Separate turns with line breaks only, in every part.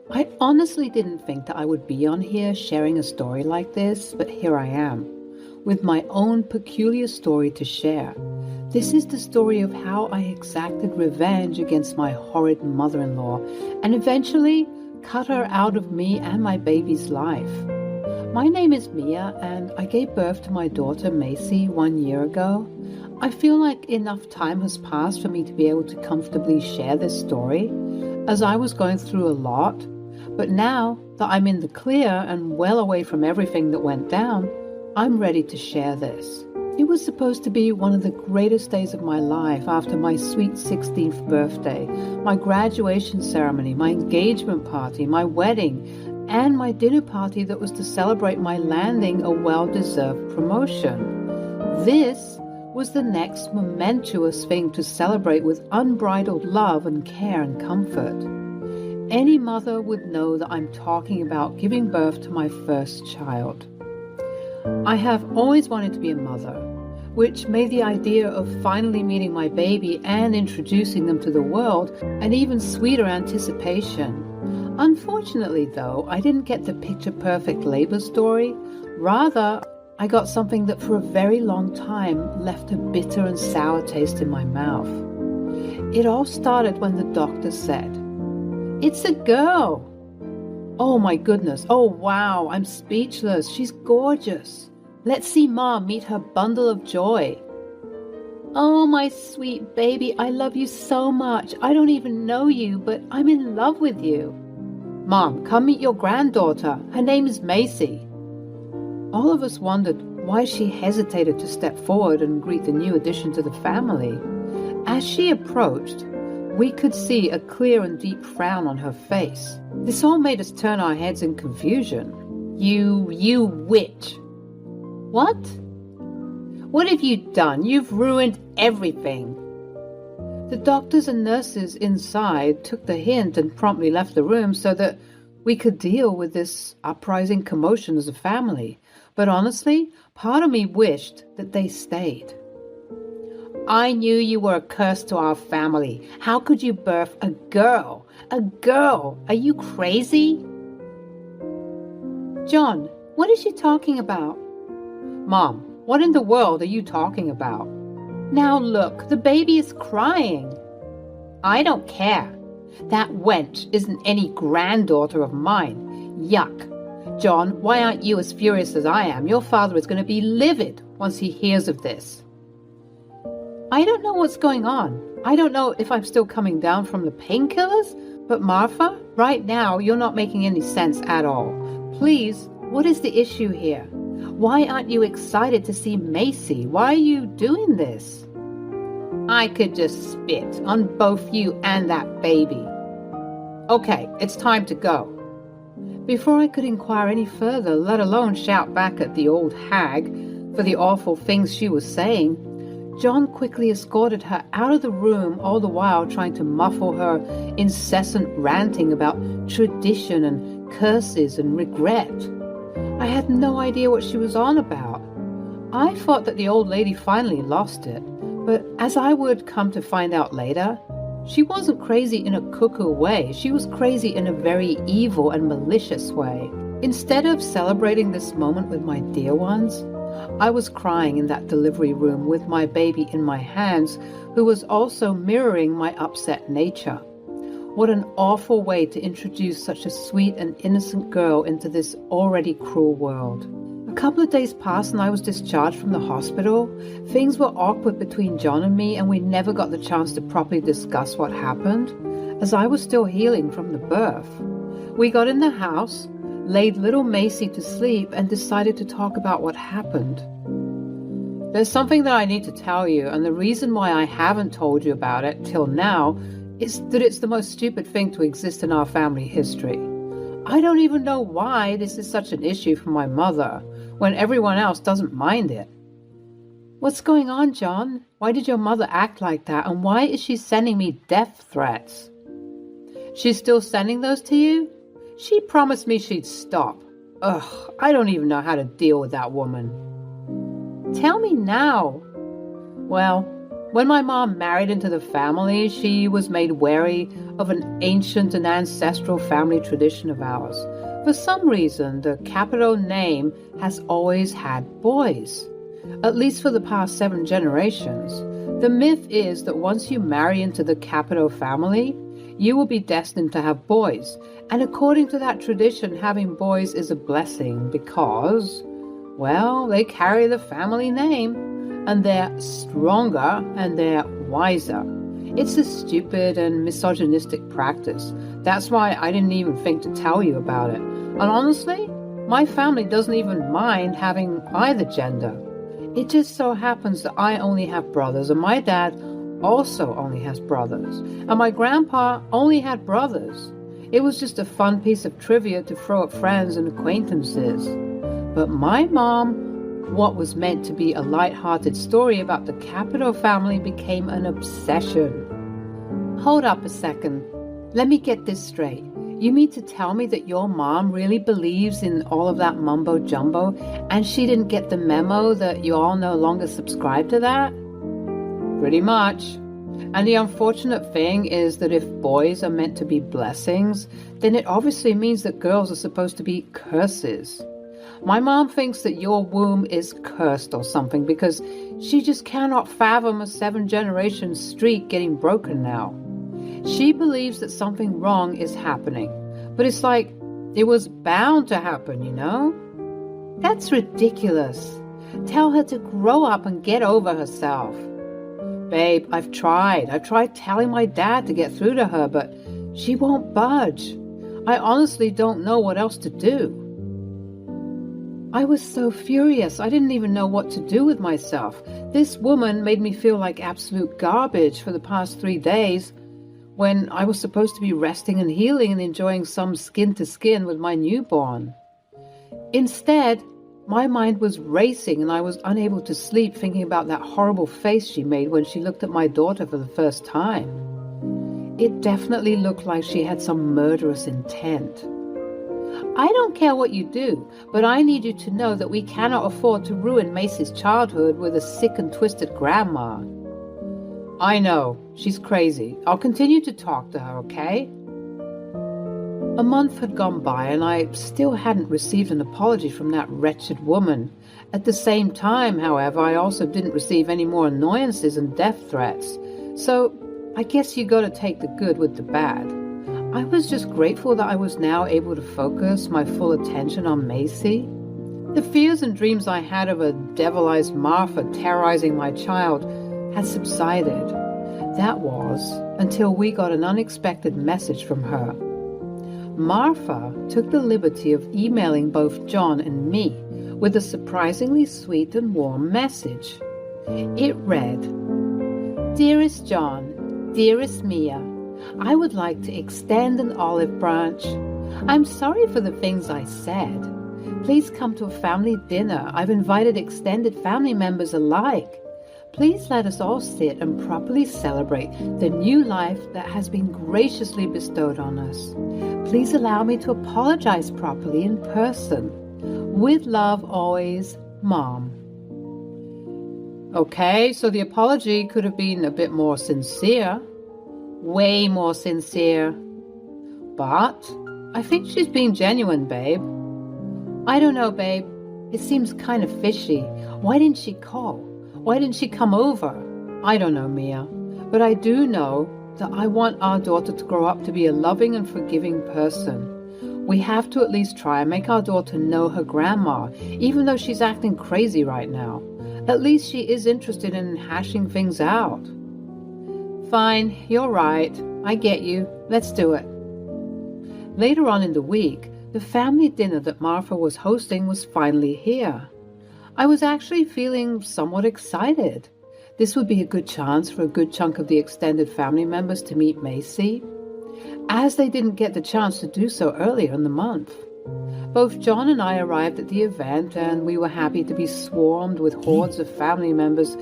I honestly didn't think that I would be on here sharing a story like this, but here I am, with my own peculiar story to share. This is the story of how I exacted revenge against my horrid mother-in-law and eventually cut her out of me and my baby's life. My name is Mia, and I gave birth to my daughter Macy 1 year ago. I feel like enough time has passed for me to be able to comfortably share this story, as I was going through a lot. But now that I'm in the clear and well away from everything that went down, I'm ready to share this. It was supposed to be one of the greatest days of my life after my sweet 16th birthday, my graduation ceremony, my engagement party, my wedding, and my dinner party that was to celebrate my landing a well-deserved promotion. This was the next momentous thing to celebrate with unbridled love and care and comfort. Any mother would know that I'm talking about giving birth to my first child. I have always wanted to be a mother, which made the idea of finally meeting my baby and introducing them to the world an even sweeter anticipation. Unfortunately, though, I didn't get the picture-perfect labor story. Rather, I got something that for a very long time left a bitter and sour taste in my mouth. It all started when the doctor said, "It's a girl." Oh my goodness. Oh wow, I'm speechless. She's gorgeous. Let's see Mom meet her bundle of joy. "Oh my sweet baby, I love you so much. I don't even know you, but I'm in love with you." "Mom, come meet your granddaughter. Her name is Macy." All of us wondered why she hesitated to step forward and greet the new addition to the family. As she approached, we could see a clear and deep frown on her face. This all made us turn our heads in confusion. You witch." "What? What have you done? You've ruined everything." The doctors and nurses inside took the hint and promptly left the room so that we could deal with this uprising commotion as a family. But honestly, part of me wished that they stayed. "I knew you were a curse to our family. How could you birth a girl? A girl? Are you crazy?" "John, what is she talking about?" "Mom, what in the world are you talking about?" "Now look, the baby is crying." "I don't care. That wench isn't any granddaughter of mine. Yuck. John, why aren't you as furious as I am? Your father is going to be livid once he hears of this." "I don't know what's going on. I don't know if I'm still coming down from the painkillers, but Martha, right now you're not making any sense at all. Please, what is the issue here? Why aren't you excited to see Macy? Why are you doing this?" "I could just spit on both you and that baby." "Okay, it's time to go." Before I could inquire any further, let alone shout back at the old hag for the awful things she was saying, John quickly escorted her out of the room, all the while trying to muffle her incessant ranting about tradition and curses and regret. I had no idea what she was on about. I thought that the old lady finally lost it, but as I would come to find out later, she wasn't crazy in a cuckoo way. She was crazy in a very evil and malicious way. Instead of celebrating this moment with my dear ones, I was crying in that delivery room with my baby in my hands, who was also mirroring my upset nature. What an awful way to introduce such a sweet and innocent girl into this already cruel world. A couple of days passed and I was discharged from the hospital. Things were awkward between John and me, and we never got the chance to properly discuss what happened, as I was still healing from the birth. We got in the house, laid little Macy to sleep, and decided to talk about what happened. There's something that I need to tell you, and the reason why I haven't told you about it till now is that it's the most stupid thing to exist in our family history. I don't even know why this is such an issue for my mother, when everyone else doesn't mind it. What's going on, John? Why did your mother act like that, and why is she sending me death threats? She's still sending those to you? She promised me she'd stop. Ugh, I don't even know how to deal with that woman. Tell me now. Well, When my mom married into the family, she was made wary of an ancient and ancestral family tradition of ours. For some reason, the Capito name has always had boys, at least for the past 7 generations. The myth is that once you marry into the Capito family, you will be destined to have boys. And according to that tradition, having boys is a blessing because, well, they carry the family name. And they're stronger and they're wiser. It's a stupid and misogynistic practice. That's why I didn't even think to tell you about it. And honestly, my family doesn't even mind having either gender. It just so happens that I only have brothers, and my dad also only has brothers. And my grandpa only had brothers. It was just a fun piece of trivia to throw at friends and acquaintances. But my mom, what was meant to be a light-hearted story about the Capito family became an obsession. Hold up a second. Let me get this straight. You mean to tell me that your mom really believes in all of that mumbo-jumbo and she didn't get the memo that you all no longer subscribe to that? Pretty much. And the unfortunate thing is that if boys are meant to be blessings, then it obviously means that girls are supposed to be curses. My mom thinks that your womb is cursed or something because she just cannot fathom a 7-generation streak getting broken now. She believes that something wrong is happening, but it's like it was bound to happen, you know? That's ridiculous. Tell her to grow up and get over herself. Babe, I've tried telling my dad to get through to her, but she won't budge. I honestly don't know what else to do. I was so furious, I didn't even know what to do with myself. This woman made me feel like absolute garbage for the past 3 days when I was supposed to be resting and healing and enjoying some skin-to-skin with my newborn. Instead, my mind was racing and I was unable to sleep thinking about that horrible face she made when she looked at my daughter for the first time. It definitely looked like she had some murderous intent. I don't care what you do, but I need you to know that we cannot afford to ruin Macy's childhood with a sick and twisted grandma. I know, she's crazy. I'll continue to talk to her, okay? A month had gone by and I still hadn't received an apology from that wretched woman. At the same time, however, I also didn't receive any more annoyances and death threats. So I guess you gotta take the good with the bad. I was just grateful that I was now able to focus my full attention on Macy. The fears and dreams I had of a devilized Martha terrorizing my child had subsided. That was until we got an unexpected message from her. Martha took the liberty of emailing both John and me with a surprisingly sweet and warm message. It read, "Dearest John, dearest Mia, I would like to extend an olive branch. I'm sorry for the things I said. Please come to a family dinner. I've invited extended family members alike. Please let us all sit and properly celebrate the new life that has been graciously bestowed on us. Please allow me to apologize properly in person. With love always, Mom." Okay, so the apology could have been a bit more sincere. Way more sincere. But I think she's being genuine, babe. I don't know, babe. It seems kind of fishy. Why didn't she call? Why didn't she come over? I don't know, Mia. But I do know that I want our daughter to grow up to be a loving and forgiving person. We have to at least try and make our daughter know her grandma, even though she's acting crazy right now. At least she is interested in hashing things out. Fine, you're right. I get you. Let's do it. Later on in the week, the family dinner that Martha was hosting was finally here. I was actually feeling somewhat excited. This would be a good chance for a good chunk of the extended family members to meet Macy, as they didn't get the chance to do so earlier in the month. Both John and I arrived at the event, and we were happy to be swarmed with hordes of family members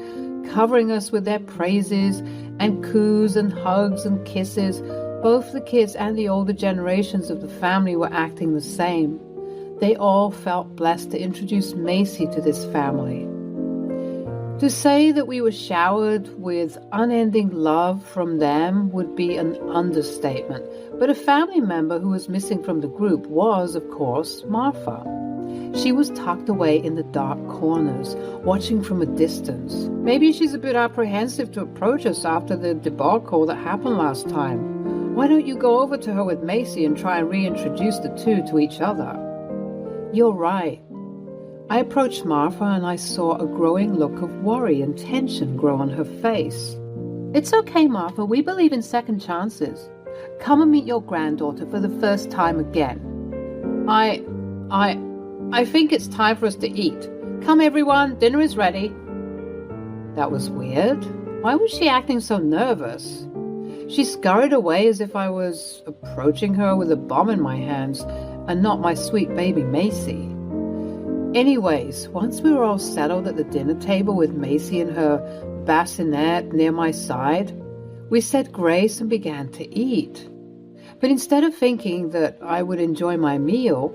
covering us with their praises and coos and hugs and kisses. Both the kids and the older generations of the family were acting the same. They all felt blessed to introduce Macy to this family. To say that we were showered with unending love from them would be an understatement, but a family member who was missing from the group was, of course, Martha. She was tucked away in the dark corners, watching from a distance. Maybe she's a bit apprehensive to approach us after the debacle that happened last time. Why don't you go over to her with Macy and try and reintroduce the two to each other? You're right. I approached Martha and I saw a growing look of worry and tension grow on her face. It's okay, Martha. We believe in second chances. Come and meet your granddaughter for the first time again. I think it's time for us to eat. Come, everyone. Dinner is ready. That was weird. Why was she acting so nervous? She scurried away as if I was approaching her with a bomb in my hands and not my sweet baby Macy. Anyways, once we were all settled at the dinner table with Macy and her bassinet near my side, we said grace and began to eat. But instead of thinking that I would enjoy my meal,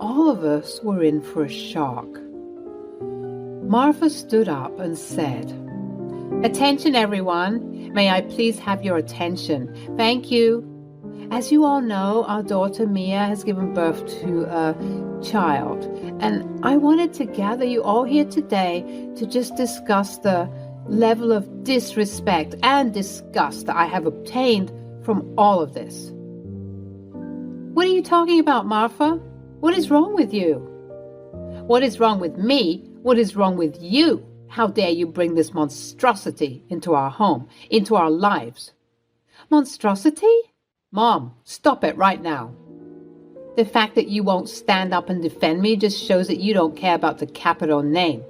all of us were in for a shock. Martha stood up and said, "Attention, everyone. May I please have your attention? Thank you. As you all know, our daughter Mia has given birth to a child, and I wanted to gather you all here today to just discuss the level of disrespect and disgust that I have obtained from all of this." What are you talking about, Martha? What is wrong with you? What is wrong with me? What is wrong with you? How dare you bring this monstrosity into our home, into our lives? Monstrosity? Mom, stop it right now. The fact that you won't stand up and defend me just shows that you don't care about the capital name.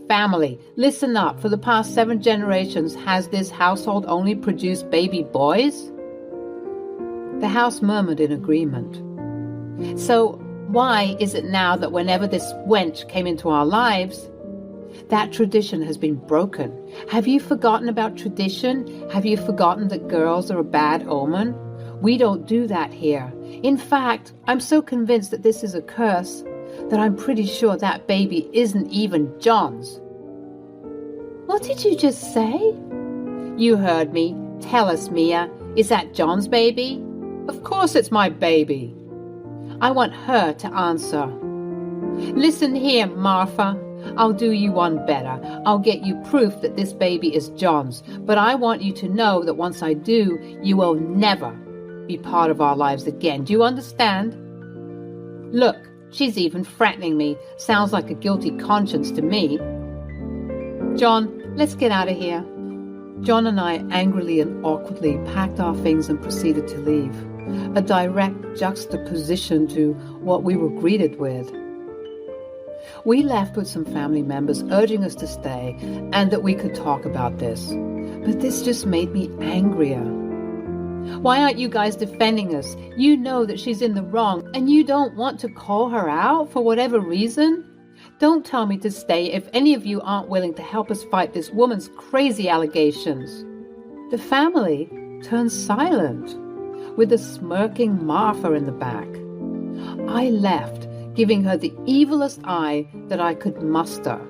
Family, listen up. For the past 7 generations, has this household only produced baby boys? The house murmured in agreement. So why is it now that whenever this wench came into our lives, that tradition has been broken? Have you forgotten about tradition? Have you forgotten that girls are a bad omen? We don't do that here. In fact, I'm so convinced that this is a curse that I'm pretty sure that baby isn't even John's. What did you just say? You heard me. Tell us, Mia. Is that John's baby? Of course it's my baby. I want her to answer. Listen here, Martha. I'll do you one better. I'll get you proof that this baby is John's. But I want you to know that once I do, you will never be part of our lives again. Do you understand? Look, she's even threatening me. Sounds like a guilty conscience to me. John, let's get out of here. John and I angrily and awkwardly packed our things and proceeded to leave. A direct juxtaposition to what we were greeted with. We left with some family members urging us to stay and that we could talk about this. But this just made me angrier. Why aren't you guys defending us? You know that she's in the wrong and you don't want to call her out for whatever reason? Don't tell me to stay if any of you aren't willing to help us fight this woman's crazy allegations. The family turned silent, with a smirking Martha in the back. I left, giving her the evilest eye that I could muster.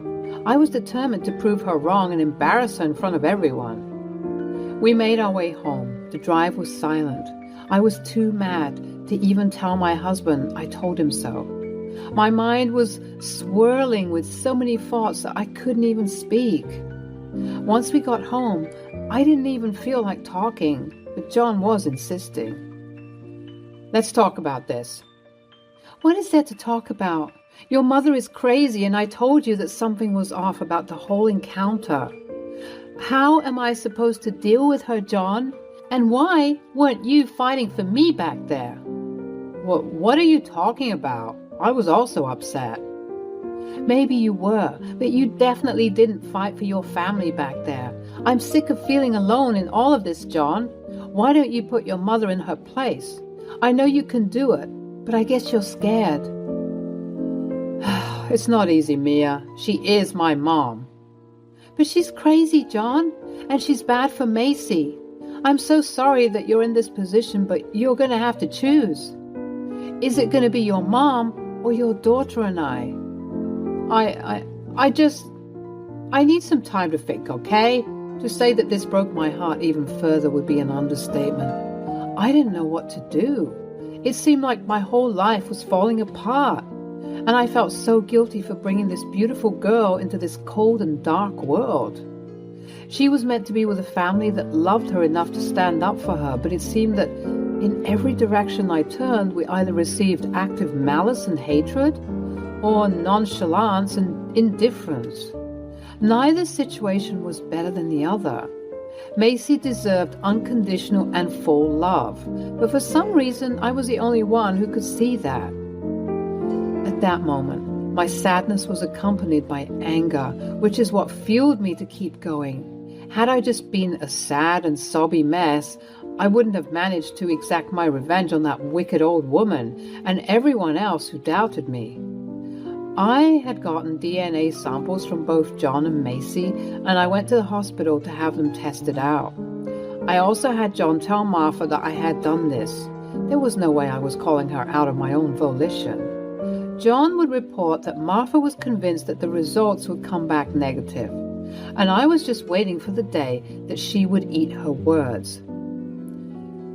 I was determined to prove her wrong and embarrass her in front of everyone. We made our way home. The drive was silent. I was too mad to even tell my husband I told him so. My mind was swirling with so many thoughts that I couldn't even speak. Once we got home, I didn't even feel like talking, but John was insisting. Let's talk about this. What is there to talk about? Your mother is crazy, and I told you that something was off about the whole encounter. How am I supposed to deal with her, John? And why weren't you fighting for me back there? What are you talking about? I was also upset. Maybe you were, but you definitely didn't fight for your family back there. I'm sick of feeling alone in all of this, John. Why don't you put your mother in her place? I know you can do it, but I guess you're scared. It's not easy, Mia. She is my mom. But she's crazy, John, and she's bad for Macy. I'm so sorry that you're in this position, but you're going to have to choose. Is it going to be your mom or your daughter and I I need some time to think, okay? To say that this broke my heart even further would be an understatement. I didn't know what to do. It seemed like my whole life was falling apart, and I felt so guilty for bringing this beautiful girl into this cold and dark world. She was meant to be with a family that loved her enough to stand up for her, but it seemed that in every direction I turned, we either received active malice and hatred, or nonchalance and indifference. Neither situation was better than the other. Macy deserved unconditional and full love, but for some reason I was the only one who could see that. At that moment, my sadness was accompanied by anger, which is what fueled me to keep going. Had I just been a sad and sobby mess, I wouldn't have managed to exact my revenge on that wicked old woman and everyone else who doubted me. I had gotten DNA samples from both John and Macy, and I went to the hospital to have them tested out. I also had John tell Martha that I had done this. There was no way I was calling her out of my own volition. John would report that Martha was convinced that the results would come back negative, and I was just waiting for the day that she would eat her words.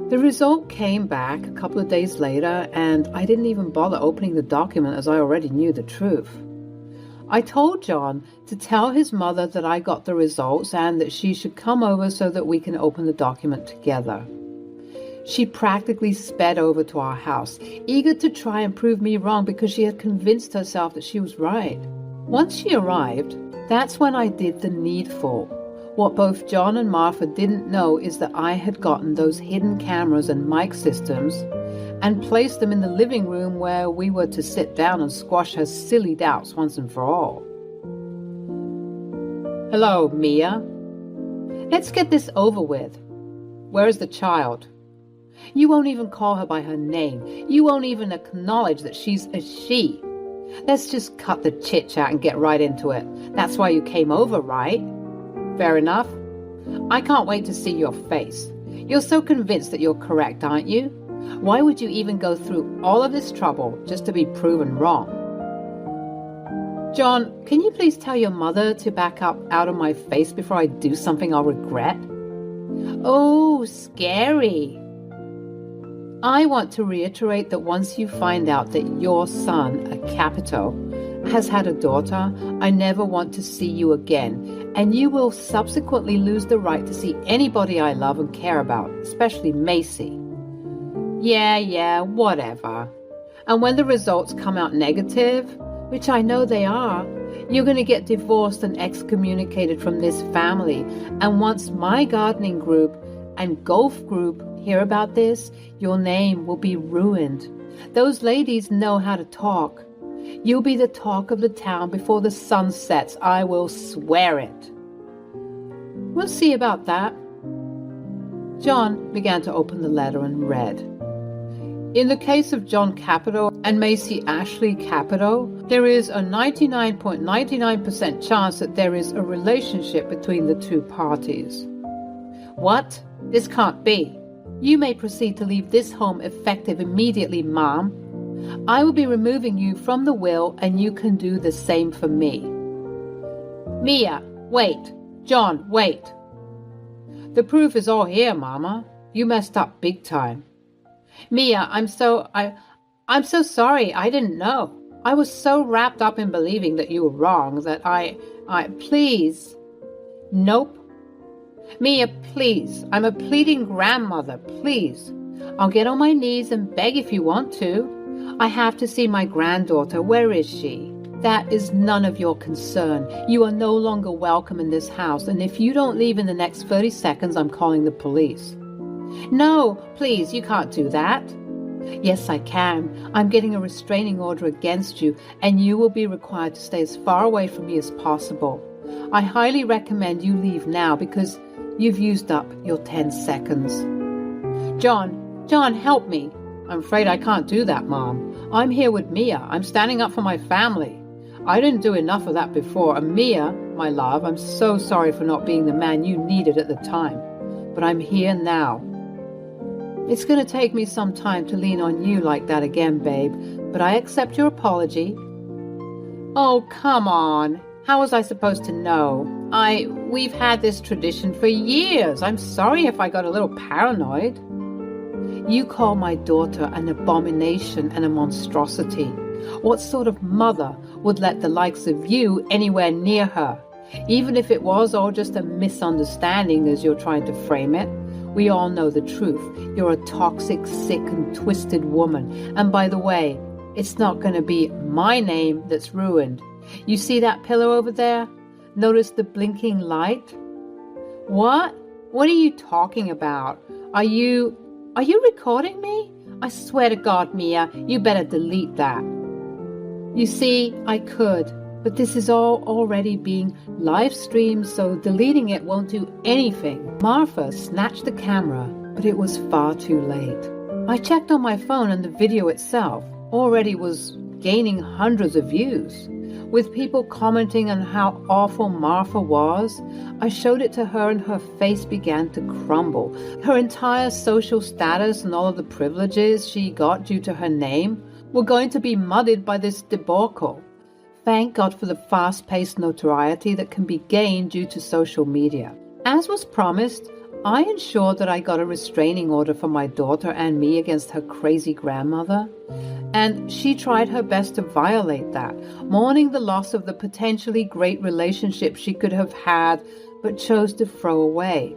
The result came back a couple of days later, and I didn't even bother opening the document as I already knew the truth. I told John to tell his mother that I got the results and that she should come over so that we can open the document together. She practically sped over to our house, eager to try and prove me wrong because she had convinced herself that she was right. Once she arrived, that's when I did the needful. What both John and Martha didn't know is that I had gotten those hidden cameras and mic systems and placed them in the living room where we were to sit down and squash her silly doubts once and for all. Hello, Mia. Let's get this over with. Where is the child? You won't even call her by her name. You won't even acknowledge that she's a she. Let's just cut the chit-chat and get right into it. That's why you came over, right? Fair enough. I can't wait to see your face. You're so convinced that you're correct, aren't you? Why would you even go through all of this trouble just to be proven wrong? John, can you please tell your mother to back up out of my face before I do something I'll regret? Oh, scary. I want to reiterate that once you find out that your son, a Capito, has had a daughter, I never want to see you again, and you will subsequently lose the right to see anybody I love and care about, especially Macy. Yeah, whatever. And when the results come out negative, which I know they are, you're going to get divorced and excommunicated from this family. And once my gardening group and golf group hear about this, your name will be ruined. Those ladies know how to talk. You'll be the talk of the town before the sun sets. I will swear it. We'll see about that. John began to open the letter and read. In the case of John Capito and Macy Ashley Capito, there is a 99.99% chance that there is a relationship between the two parties. What? This can't be. You may proceed to leave this home effective immediately, Mom. I will be removing you from the will, and you can do the same for me. Mia, wait. John, wait. The proof is all here, Mama. You messed up big time. Mia, I'm so sorry. I didn't know. I was so wrapped up in believing that you were wrong that please. Nope. Mia, please. I'm a pleading grandmother. Please. I'll get on my knees and beg if you want to. I have to see my granddaughter. Where is she? That is none of your concern. You are no longer welcome in this house, and if you don't leave in the next 30 seconds, I'm calling the police. No, please, you can't do that. Yes, I can. I'm getting a restraining order against you, and you will be required to stay as far away from me as possible. I highly recommend you leave now because you've used up your 10 seconds. John, help me. I'm afraid I can't do that, Mom. I'm here with Mia. I'm standing up for my family. I didn't do enough of that before. And Mia, my love, I'm so sorry for not being the man you needed at the time. But I'm here now. It's going to take me some time to lean on you like that again, babe. But I accept your apology. Oh, come on. How was I supposed to know? We've had this tradition for years. I'm sorry if I got a little paranoid. You call my daughter an abomination and a monstrosity. What sort of mother would let the likes of you anywhere near her? Even if it was all just a misunderstanding as you're trying to frame it. We all know the truth. You're a toxic, sick, and twisted woman. And by the way, it's not going to be my name that's ruined. You see that pillow over there? Notice the blinking light? What? What are you talking about? Are you recording me? I swear to God, Mia, you better delete that. You see, I could, but this is all already being live streamed, so deleting it won't do anything. Martha snatched the camera, but it was far too late. I checked on my phone and the video itself already was gaining hundreds of views. With people commenting on how awful Martha was, I showed it to her and her face began to crumble. Her entire social status and all of the privileges she got due to her name were going to be muddied by this debacle. Thank God for the fast-paced notoriety that can be gained due to social media. As was promised, I ensured that I got a restraining order for my daughter and me against her crazy grandmother. And she tried her best to violate that, mourning the loss of the potentially great relationship she could have had, but chose to throw away.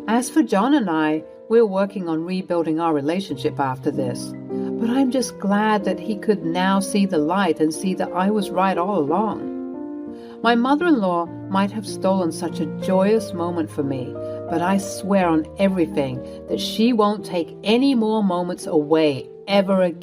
As for John and I, we're working on rebuilding our relationship after this. But I'm just glad that he could now see the light and see that I was right all along. My mother-in-law might have stolen such a joyous moment for me, but I swear on everything that she won't take any more moments away ever again.